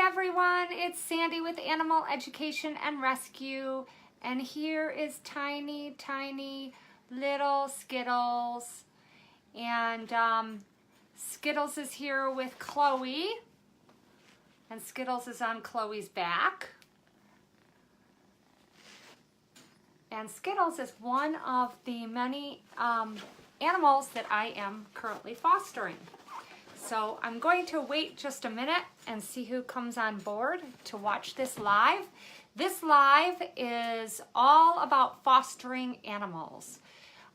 everyone, it's Sandy with Animal Education and Rescue, and here is tiny little Skittles, and Skittles is here with Chloe, and Skittles is on Chloe's back, and Skittles is one of the many animals that I am currently fostering. So I'm going to wait just a minute and see who comes on board to watch this live. This live is all about fostering animals.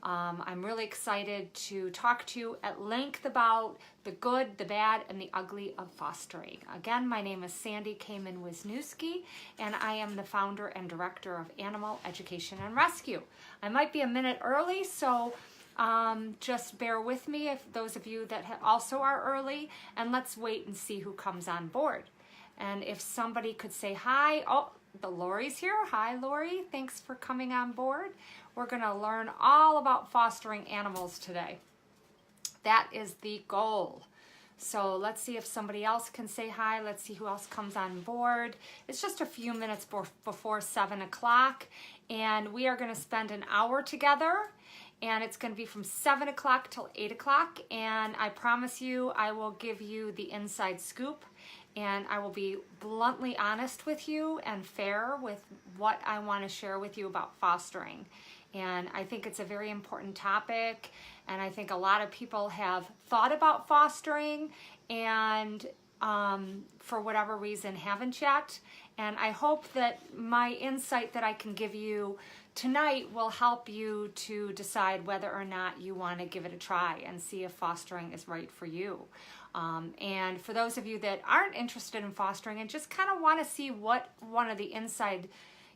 I'm really excited to talk to you at length about the good, the bad, and the ugly of fostering. Again, my name is Sandy Kamen Wisniewski, and I am the founder and director of Animal Education and Rescue. I might be a minute early, so just bear with me if those of you that also are early, and let's wait and see who comes on board. And if somebody could say hi. Oh, the Lori's here. Hi, Lori. Thanks for coming on board. We're going to learn all about fostering animals today. That is the goal. So let's see if somebody else can say hi. Let's see who else comes on board. It's just a few minutes before 7 o'clock, and we are going to spend an hour together. And it's going to be from 7 o'clock till 8 o'clock. And I promise you, I will give you the inside scoop. And I will be bluntly honest with you and fair with what I want to share with you about fostering. And I think it's a very important topic. And I think a lot of people have thought about fostering and for whatever reason haven't yet. And I hope that my insight that I can give you tonight will help you to decide whether or not you want to give it a try and see if fostering is right for you. And for those of you that aren't interested in fostering and just kind of want to see what one of the inside,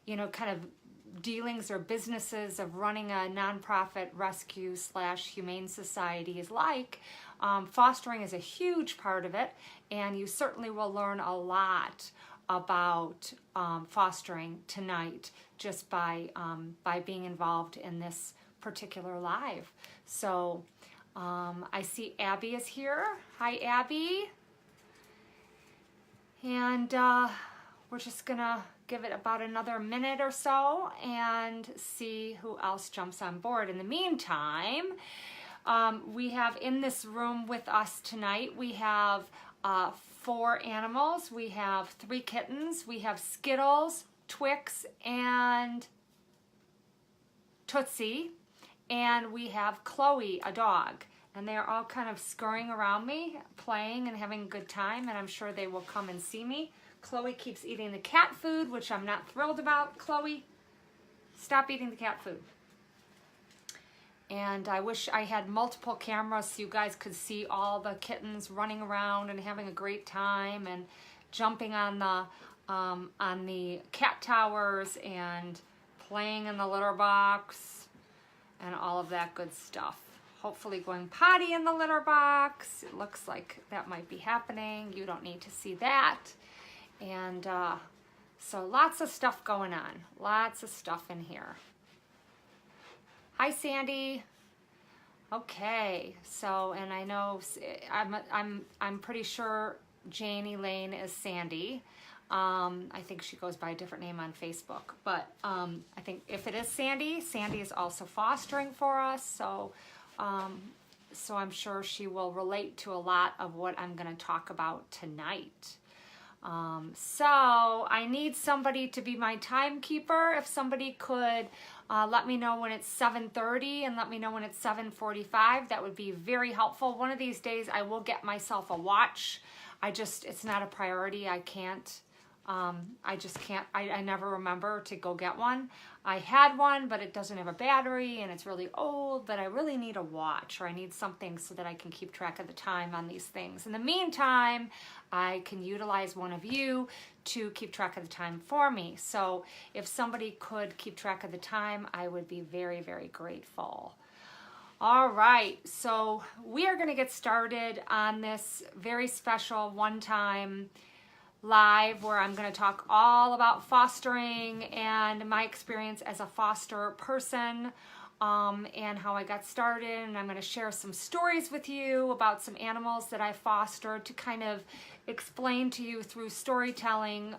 kind of dealings or businesses of running a nonprofit rescue / humane society is like, fostering is a huge part of it, and you certainly will learn a lot about fostering tonight just by being involved in this particular live. So I see Abby is here. Hi, Abby. And we're just gonna give it about another minute or so and see who else jumps on board. In the meantime, we have in this room with us tonight, we have 4 animals. We have 3 kittens. We have Skittles, Twix, and Tootsie. And we have Chloe, a dog. And they're all kind of scurrying around me, playing and having a good time, and I'm sure they will come and see me. Chloe keeps eating the cat food, which I'm not thrilled about. Chloe, stop eating the cat food. And I wish I had multiple cameras so you guys could see all the kittens running around and having a great time and jumping on the cat towers and playing in the litter box and all of that good stuff. Hopefully going potty in the litter box. It looks like that might be happening. You don't need to see that. And so lots of stuff going on. Lots of stuff in here. Hi, Sandy. Okay, so, and I know I'm pretty sure Janie Lane is Sandy. I think she goes by a different name on Facebook, but I think if it is Sandy, Sandy is also fostering for us. So I'm sure she will relate to a lot of what I'm going to talk about tonight. So I need somebody to be my timekeeper. If somebody could let me know when it's 7:30 and let me know when it's 7:45, that would be very helpful. One of these days I will get myself a watch. It's not a priority. I can't. I just can't. I never remember to go get one. I had one, but it doesn't have a battery and it's really old, but I really need a watch, or I need something so that I can keep track of the time on these things. In the meantime, I can utilize one of you to keep track of the time for me. So if somebody could keep track of the time, I would be very, very grateful. All right, so we are going to get started on this very special one-time live where I'm going to talk all about fostering and my experience as a foster person. and how I got started, and I'm going to share some stories with you about some animals that I fostered to kind of explain to you through storytelling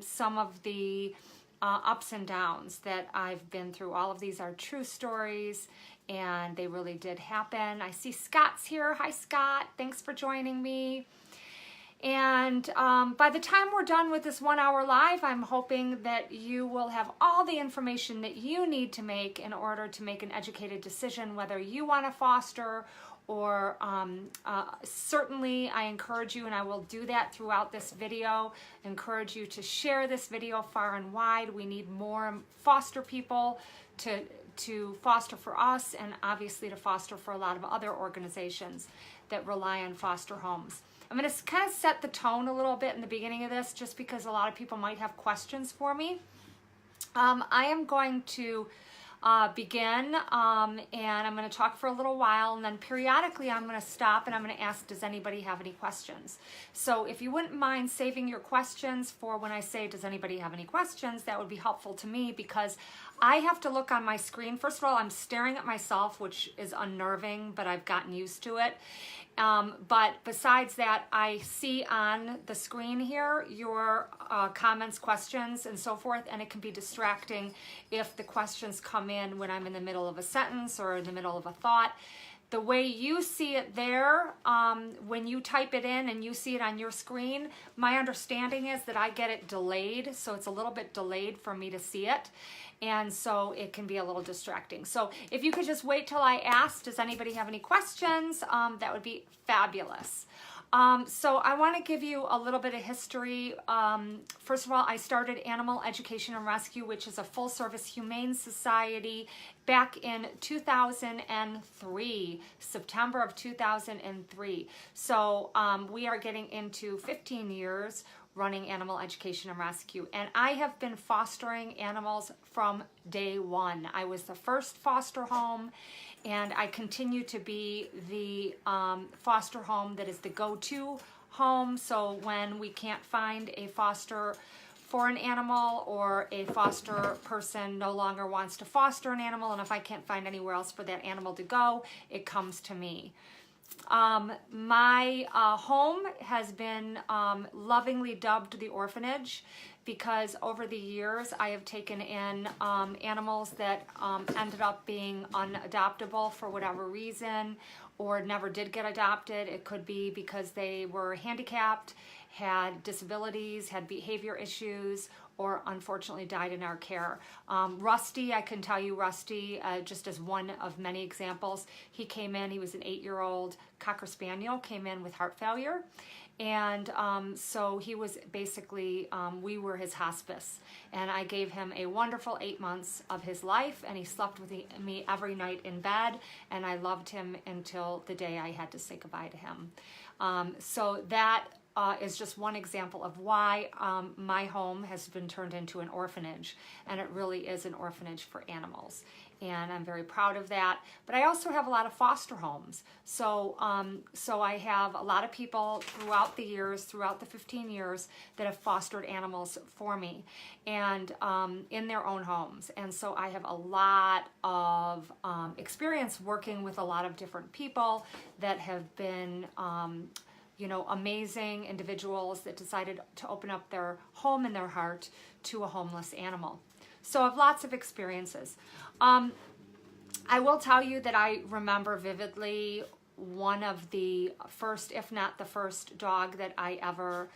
some of the ups and downs that I've been through. All of these are true stories, and they really did happen. I see Scott's here. Hi, Scott. Thanks for joining me. And by the time we're done with this 1 hour live, I'm hoping that you will have all the information that you need to make in order to make an educated decision whether you want to foster or certainly I encourage you, and I will do that throughout this video, encourage you to share this video far and wide. We need more foster people to foster for us, and obviously to foster for a lot of other organizations that rely on foster homes. I'm going to kind of set the tone a little bit in the beginning of this just because a lot of people might have questions for me. I am going to begin and I'm going to talk for a little while, and then periodically I'm going to stop and I'm going to ask, does anybody have any questions? So if you wouldn't mind saving your questions for when I say, does anybody have any questions, that would be helpful to me because I have to look on my screen. First of all, I'm staring at myself, which is unnerving, but I've gotten used to it. But besides that, I see on the screen here your comments, questions, and so forth, and it can be distracting if the questions come in when I'm in the middle of a sentence or in the middle of a thought. The way you see it there, when you type it in and you see it on your screen, my understanding is that I get it delayed, so it's a little bit delayed for me to see it. And so it can be a little distracting. So if you could just wait till I ask, does anybody have any questions? That would be fabulous. So I want to give you a little bit of history. First of all, I started Animal Education and Rescue, which is a full-service humane society, back in 2003, September of 2003. So we are getting into 15 years running Animal Education and Rescue. And I have been fostering animals from day one. I was the first foster home, and I continue to be the foster home that is the go-to home. So when we can't find a foster for an animal, or a foster person no longer wants to foster an animal, and if I can't find anywhere else for that animal to go, it comes to me. My home has been lovingly dubbed the orphanage because over the years I have taken in animals that ended up being unadoptable for whatever reason, or never did get adopted. It could be because they were handicapped, had disabilities, had behavior issues, or unfortunately died in our care. Rusty, I can tell you Rusty, just as one of many examples, he came in, he was an 8-year-old Cocker Spaniel, came in with heart failure. And so he was basically, we were his hospice. And I gave him a wonderful 8 months of his life, and he slept with me every night in bed, and I loved him until the day I had to say goodbye to him. So that is just one example of why my home has been turned into an orphanage, and it really is an orphanage for animals, and I'm very proud of that. But I also have a lot of foster homes, so I have a lot of people throughout the years, throughout the 15 years, that have fostered animals for me, and in their own homes. And so I have a lot of experience working with a lot of different people that have been you know, amazing individuals that decided to open up their home and their heart to a homeless animal. So I have lots of experiences. I will tell you that I remember vividly one of the first, if not the first, dog that I ever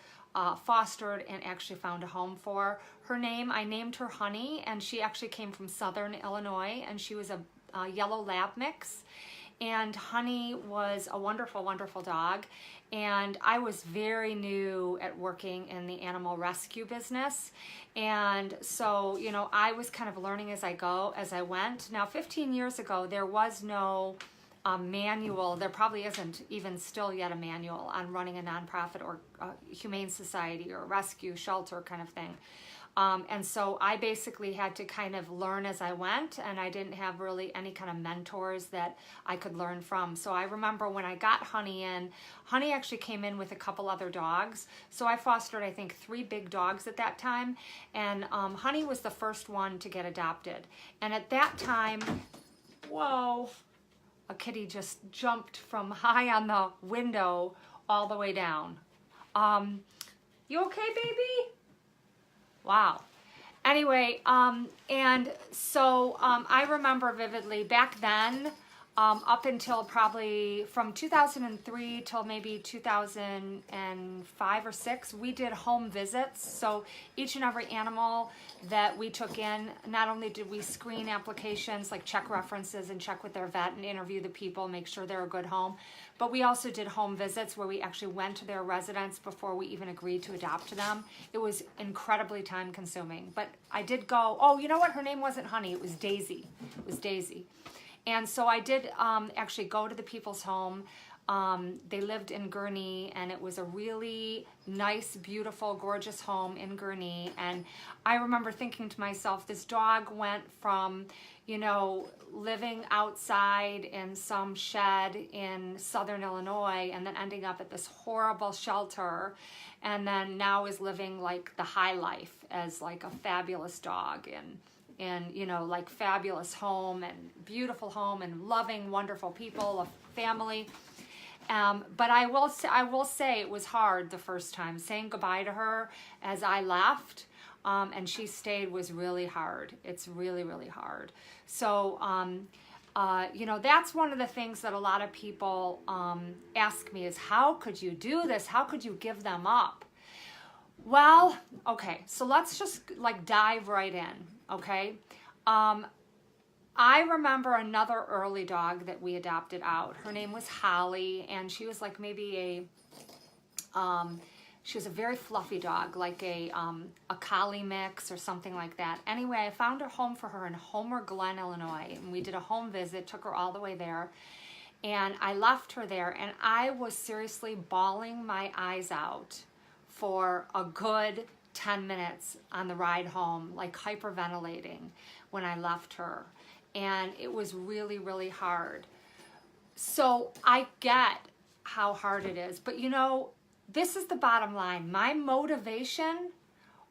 fostered and actually found a home for. Her name, I named her Honey, and she actually came from Southern Illinois, and she was a yellow lab mix. And Honey was a wonderful, wonderful dog. And I was very new at working in the animal rescue business. And so, you know, I was kind of learning as I went. Now, 15 years ago, there was no manual. There probably isn't even still yet a manual on running a nonprofit or humane society or rescue shelter kind of thing. And so I basically had to kind of learn as I went, and I didn't have really any kind of mentors that I could learn from. So I remember when I got Honey in, Honey actually came in with a couple other dogs. So I fostered, I think, 3 big dogs at that time, and Honey was the first one to get adopted. And at that time, Whoa. A kitty just jumped from high on the window all the way down. You okay, baby? Wow. Anyway, and so I remember vividly back then, up until probably from 2003 till maybe 2005 or 6, we did home visits. So each and every animal that we took in, not only did we screen applications, like check references and check with their vet and interview the people, make sure they're a good home, but we also did home visits where we actually went to their residence before we even agreed to adopt them. It was incredibly time consuming, but I did go, oh, you know what? Her name wasn't Honey, it was Daisy. It was Daisy. And so I did actually go to the people's home. They lived in Gurnee, and it was a really nice, beautiful, gorgeous home in Gurnee. And I remember thinking to myself, this dog went from, you know, living outside in some shed in southern Illinois and then ending up at this horrible shelter, and then now is living like the high life as like a fabulous dog and you know, like fabulous home and beautiful home and loving, wonderful people, a family. But I will say it was hard the first time. Saying goodbye to her as I left, and she stayed, was really hard. It's really, really hard. So, you know, that's one of the things that a lot of people ask me is, how could you do this? How could you give them up? Well, okay, so let's just like dive right in, okay? I remember another early dog that we adopted out. Her name was Holly, and she was like maybe she was a very fluffy dog, like a collie mix or something like that. Anyway, I found a home for her in Homer Glen, Illinois, and we did a home visit, took her all the way there, and I left her there, and I was seriously bawling my eyes out for a good 10 minutes on the ride home, like hyperventilating when I left her. And it was really, really hard. So I get how hard it is, but you know, this is the bottom line. My motivation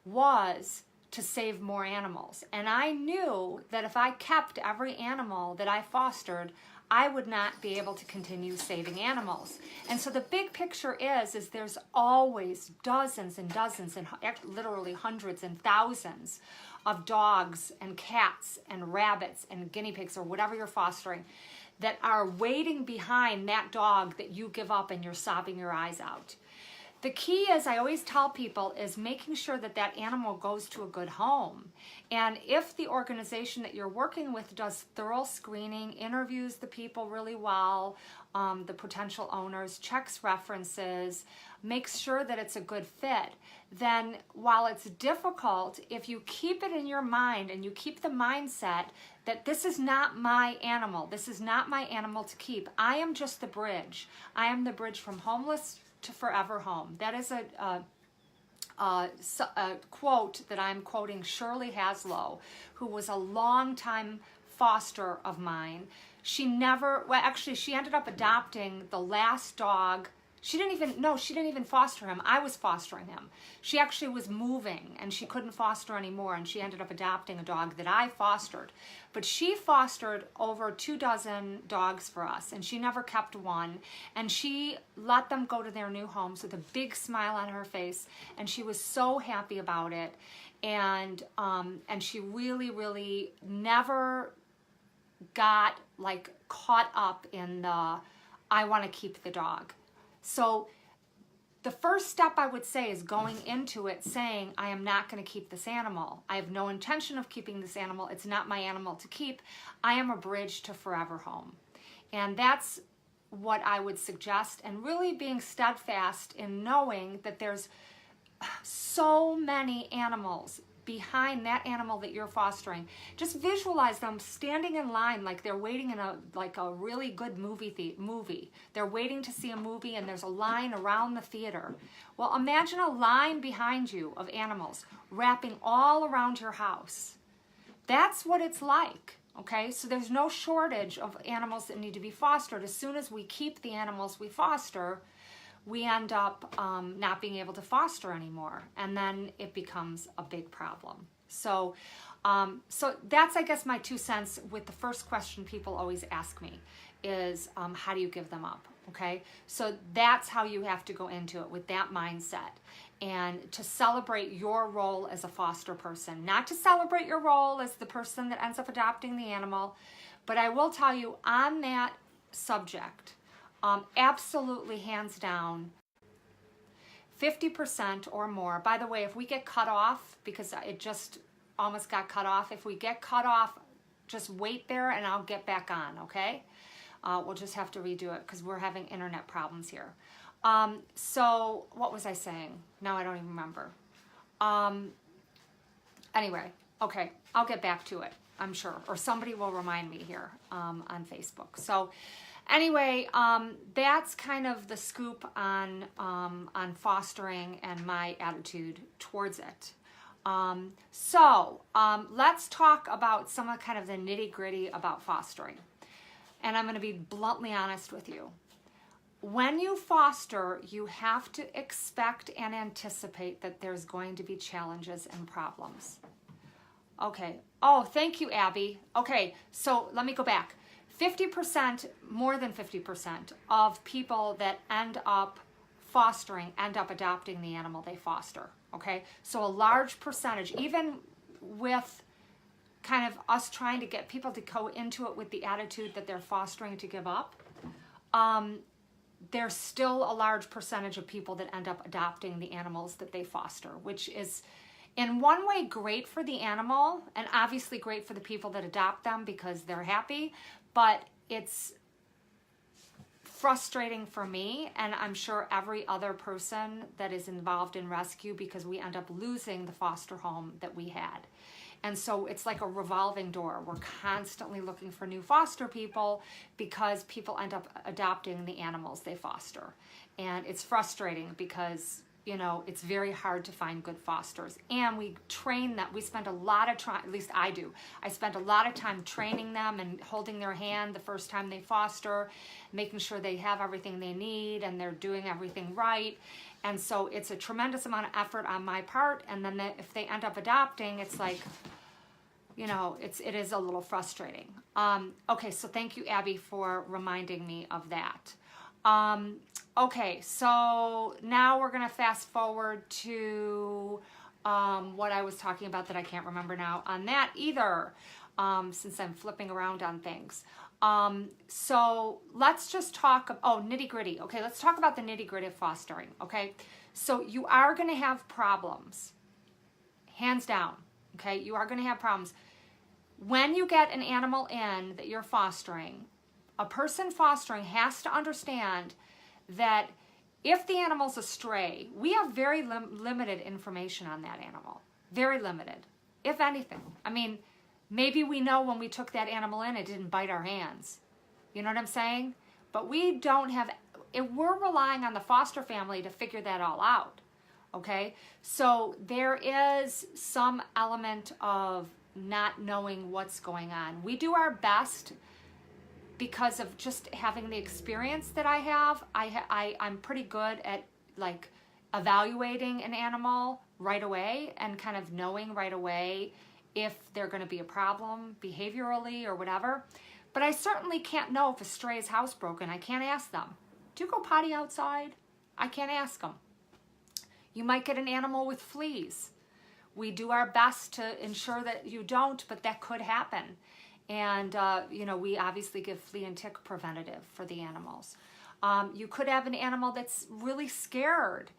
was to save more animals. And I knew that if I kept every animal that I fostered, I would not be able to continue saving animals. And so the big picture is there's always dozens and dozens and literally hundreds and thousands of dogs and cats and rabbits and guinea pigs or whatever you're fostering that are waiting behind that dog that you give up and you're sobbing your eyes out. The key is, I always tell people, is making sure that that animal goes to a good home. And if the organization that you're working with does thorough screening, interviews the people really well, the potential owners, checks references, makes sure that it's a good fit, then while it's difficult, if you keep it in your mind and you keep the mindset that this is not my animal, this is not my animal to keep, I am just the bridge. I am the bridge from homeless to forever home. That is a quote that I'm quoting Shirley Haslow, who was a longtime foster of mine. She ended up adopting the last dog. She didn't even foster him. I was fostering him. She actually was moving and she couldn't foster anymore, and she ended up adopting a dog that I fostered. But she fostered over 24 dogs for us, and she never kept one. And she let them go to their new homes with a big smile on her face, and she was so happy about it. And she really, really never got like caught up in the I want to keep the dog. So the first step I would say is going into it saying, I am not going to keep this animal. I have no intention of keeping this animal. It's not my animal to keep. I am a bridge to forever home. And that's what I would suggest, and really being steadfast in knowing that there's so many animals behind that animal that you're fostering. Just visualize them standing in line like they're waiting in a really good movie. They're waiting to see a movie and there's a line around the theater. Well, imagine a line behind you of animals wrapping all around your house. That's what it's like. Okay, so there's no shortage of animals that need to be fostered. As soon as we keep the animals we foster, we end up not being able to foster anymore, and then it becomes a big problem. So, so that's, I guess, my 2 cents with the first question people always ask me is, how do you give them up? Okay, so that's how you have to go into it, with that mindset, and to celebrate your role as a foster person, not to celebrate your role as the person that ends up adopting the animal. But I will tell you on that subject, absolutely hands down, 50% or more. By the way, if we get cut off, because it just almost got cut off, if we get cut off, just wait there and I'll get back on, okay? We'll just have to redo it because we're having internet problems here. So what was I saying? Now I don't even remember. Anyway, okay, I'll get back to it, I'm sure, or somebody will remind me here on Facebook. So anyway, that's kind of the scoop on fostering and my attitude towards it. So let's talk about some of kind of the nitty-gritty about fostering. And I'm going to be bluntly honest with you. When you foster, you have to expect and anticipate that there's going to be challenges and problems. Okay. Oh, thank you, Abby. Okay, so let me go back. 50%, more than 50% of people that end up fostering end up adopting the animal they foster. Okay, so a large percentage, even with kind of us trying to get people to go into it with the attitude that they're fostering to give up, there's still a large percentage of people that end up adopting the animals that they foster, which is in one way great for the animal and obviously great for the people that adopt them because they're happy, but it's frustrating for me, and I'm sure every other person that is involved in rescue, because we end up losing the foster home that we had. And so it's like a revolving door. We're constantly looking for new foster people because people end up adopting the animals they foster. And it's frustrating because, you know, it's very hard to find good fosters. And we train them. We spend a lot of time, at least I do. I spend a lot of time training them and holding their hand the first time they foster, making sure they have everything they need and they're doing everything right. And so it's a tremendous amount of effort on my part. And then if they end up adopting, it's like, you know, it is a little frustrating. Okay, so thank you, Abby, for reminding me of that. Okay, so now we're going to fast forward to what I was talking about that I can't remember now on that either, since I'm flipping around on things. So let's just talk, nitty gritty. Okay, let's talk about the nitty gritty of fostering. Okay, so you are going to have problems, hands down. Okay, you are going to have problems. When you get an animal in that you're fostering, a person fostering has to understand that if the animal's a stray, we have very limited information on that animal. Very limited, if anything. I mean, maybe we know when we took that animal in, it didn't bite our hands. You know what I'm saying? But we don't have, we're relying on the foster family to figure that all out. Okay? So there is some element of not knowing what's going on. We do our best because of just having the experience that I have. I'm pretty good at like evaluating an animal right away and kind of knowing right away if they're going to be a problem behaviorally or whatever. But I certainly can't know if a stray is housebroken. I can't ask them. Do you go potty outside? I can't ask them. You might get an animal with fleas. We do our best to ensure that you don't, but that could happen. And, you know, we obviously give flea and tick preventative for the animals. You could have an animal that's really scared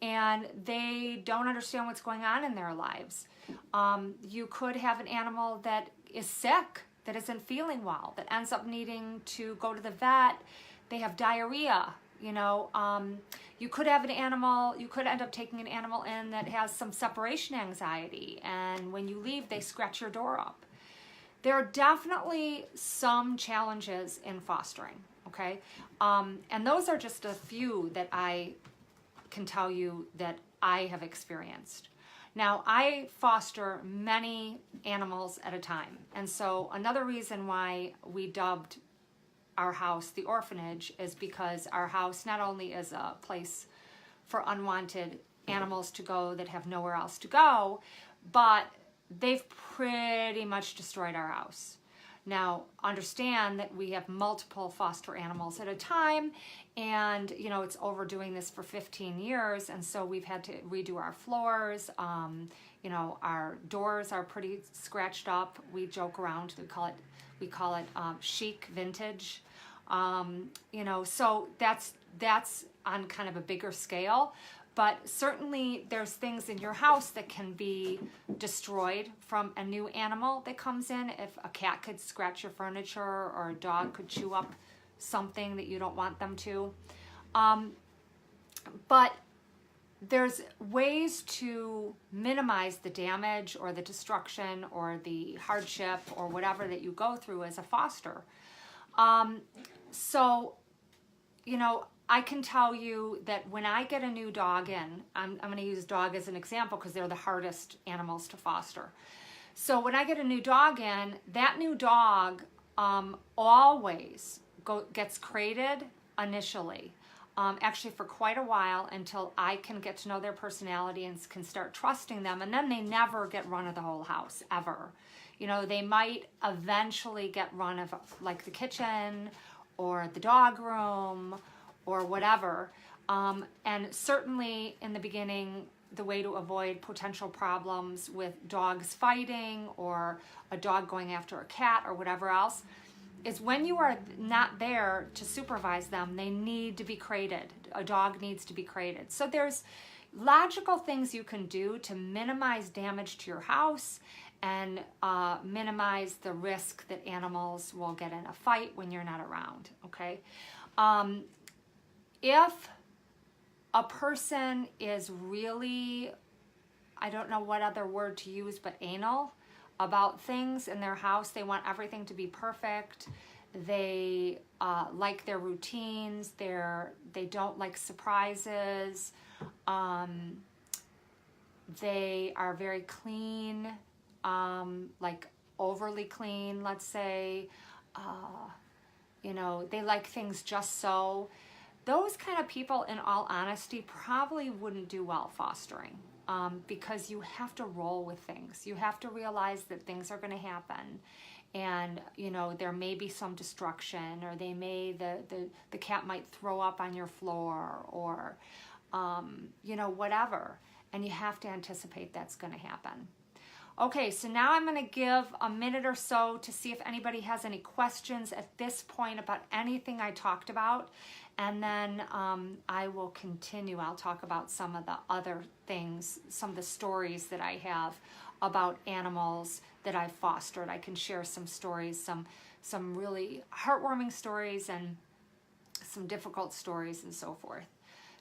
and they don't understand what's going on in their lives. You could have an animal that is sick, that isn't feeling well, that ends up needing to go to the vet. They have diarrhea, you know. You could have an animal, you could end up taking an animal in that has some separation anxiety, and when you leave, they scratch your door up. There are definitely some challenges in fostering, okay? And those are just a few that I can tell you that I have experienced. Now, I foster many animals at a time, and so another reason why we dubbed our house the orphanage is because our house not only is a place for unwanted animals to go that have nowhere else to go, but they've pretty much destroyed our house. Now, understand that we have multiple foster animals at a time, and you know, it's overdoing this for 15 years, and so we've had to redo our floors. You know, our doors are pretty scratched up. We joke around, we call it chic vintage. You know, so that's on kind of a bigger scale. But certainly there's things in your house that can be destroyed from a new animal that comes in. If a cat could scratch your furniture, or a dog could chew up something that you don't want them to. But there's ways to minimize the damage or the destruction or the hardship or whatever that you go through as a foster. So, you know, I can tell you that when I get a new dog in, I'm going to use dog as an example because they're the hardest animals to foster. So when I get a new dog in, that new dog always gets crated initially, actually for quite a while, until I can get to know their personality and can start trusting them, and then they never get run of the whole house, ever. You know, they might eventually get run of like the kitchen or the dog room or whatever. And certainly in the beginning, the way to avoid potential problems with dogs fighting or a dog going after a cat or whatever else is when you are not there to supervise them, they need to be crated. A dog needs to be crated. So there's logical things you can do to minimize damage to your house and minimize the risk that animals will get in a fight when you're not around, okay? If a person is really, I don't know what other word to use, but anal about things in their house, they want everything to be perfect, they like their routines, they don't like surprises, they are very clean, like overly clean, let's say, you know, they like things just so. Those kind of people, in all honesty, probably wouldn't do well fostering, because you have to roll with things. You have to realize that things are going to happen, and you know, there may be some destruction, or the cat might throw up on your floor, or you know, whatever, and you have to anticipate that's going to happen. Okay, so now I'm going to give a minute or so to see if anybody has any questions at this point about anything I talked about. And then I will continue. I'll talk about some of the other things, some of the stories that I have about animals that I've fostered. I can share some stories, some really heartwarming stories and some difficult stories and so forth.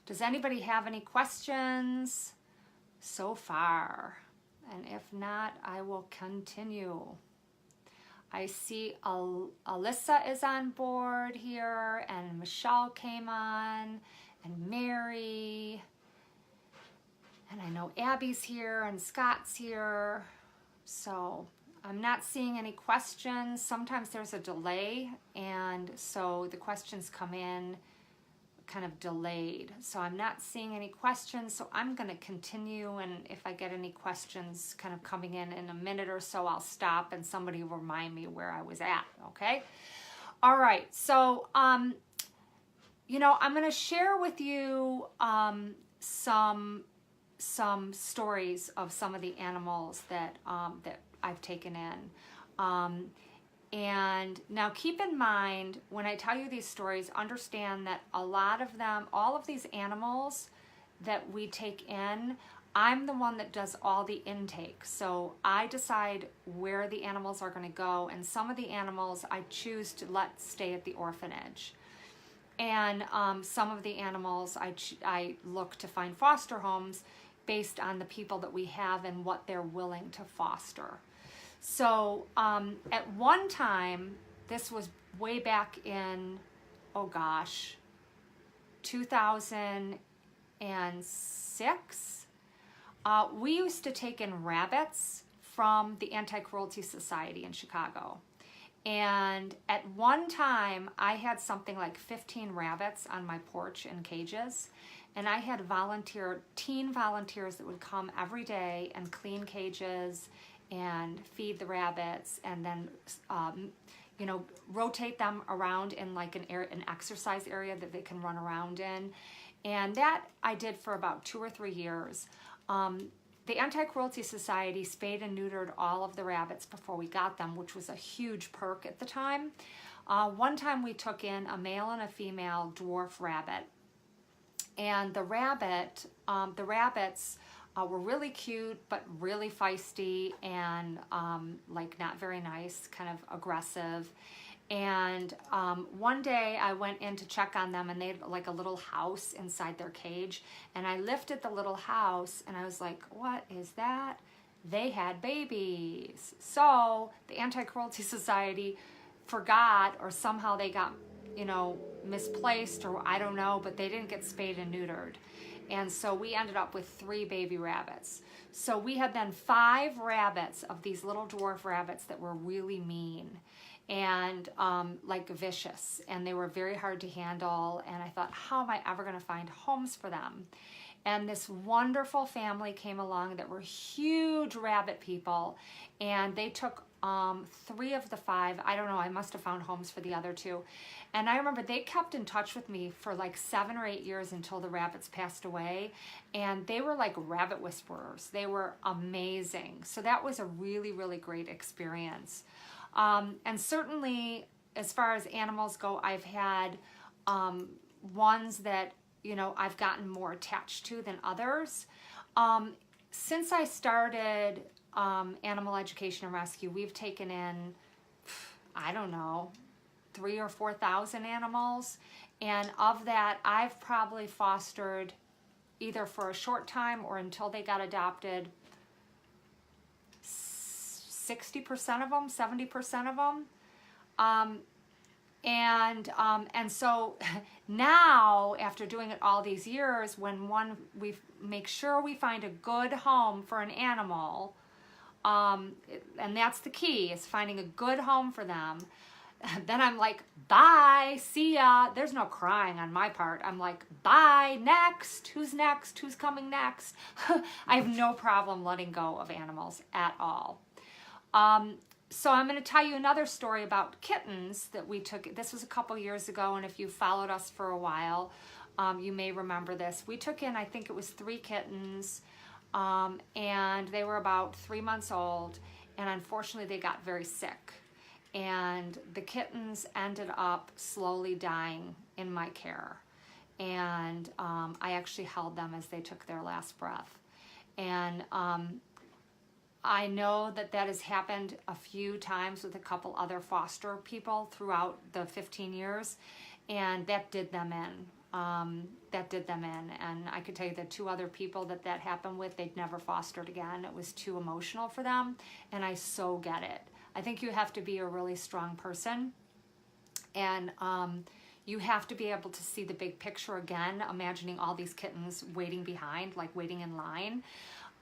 Does anybody have any questions so far? And if not, I will continue. I see Alyssa is on board here, and Michelle came on, and Mary, and I know Abby's here, and Scott's here. So I'm not seeing any questions. Sometimes there's a delay, and so the questions come in kind of delayed. So I'm not seeing any questions, so I'm going to continue, and if I get any questions kind of coming in a minute or so, I'll stop and somebody will remind me where I was at, okay? All right, so you know, I'm going to share with you some stories of some of the animals that that I've taken in. And now keep in mind, when I tell you these stories, understand that a lot of them, all of these animals that we take in, I'm the one that does all the intake. So I decide where the animals are going to go, and some of the animals I choose to let stay at the orphanage. And some of the animals I look to find foster homes based on the people that we have and what they're willing to foster. So at one time, this was way back in, oh gosh, 2006, we used to take in rabbits from the Anti-Cruelty Society in Chicago. And at one time, I had something like 15 rabbits on my porch in cages. And I had teen volunteers that would come every day and clean cages and feed the rabbits, and then you know, rotate them around in like an exercise area that they can run around in. And that I did for about 2 or 3 years. The Anti-Cruelty Society spayed and neutered all of the rabbits before we got them, which was a huge perk at the time. One time we took in a male and a female dwarf rabbit, and the rabbits were really cute, but really feisty and like not very nice, kind of aggressive. And one day I went in to check on them, and they had like a little house inside their cage, and I lifted the little house and I was like, what is that? They had babies. So the Anti-Cruelty Society forgot, or somehow they got, you know, misplaced, or I don't know, but they didn't get spayed and neutered. And so we ended up with 3 baby rabbits. So we had then 5 rabbits of these little dwarf rabbits that were really mean and like vicious, and they were very hard to handle. And I thought, how am I ever going to find homes for them? And this wonderful family came along that were huge rabbit people, and they took 3 of the 5. I don't know, I must have found homes for the other 2. And I remember they kept in touch with me for like 7 or 8 years until the rabbits passed away. And they were like rabbit whisperers. They were amazing. So that was a really, really great experience. And certainly, as far as animals go, I've had ones that, you know, I've gotten more attached to than others. Since I started animal education and rescue, we've taken in, I don't know, 3,000 or 4,000 animals. And of that, I've probably fostered, either for a short time or until they got adopted, 60% of them, 70% of them. And so now, after doing it all these years, when we make sure we find a good home for an animal, and that's the key, is finding a good home for them, then I'm like, bye, see ya. There's no crying on my part. I'm like, bye, next. Who's next? Who's coming next? I have no problem letting go of animals at all. So I'm going to tell you another story about kittens that we took. This was a couple years ago, and if you followed us for a while, you may remember this. We took in, I think it was 3 kittens, and they were about 3 months old, and unfortunately they got very sick. And the kittens ended up slowly dying in my care. And I actually held them as they took their last breath. And I know that that has happened a few times with a couple other foster people throughout the 15 years, and that did them in. And I could tell you the 2 other people that happened with, they'd never fostered again. It was too emotional for them, and I so get it. I think you have to be a really strong person, and you have to be able to see the big picture again, imagining all these kittens waiting behind, like waiting in line,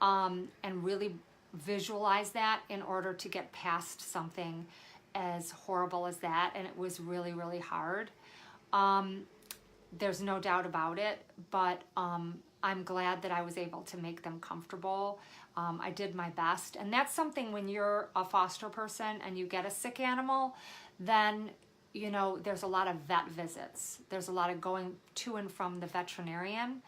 and really visualize that in order to get past something as horrible as that. And it was really, really hard. There's no doubt about it, but I'm glad that I was able to make them comfortable. I did my best. And that's something, when you're a foster person and you get a sick animal, then, you know, there's a lot of vet visits. There's a lot of going to and from the veterinarian.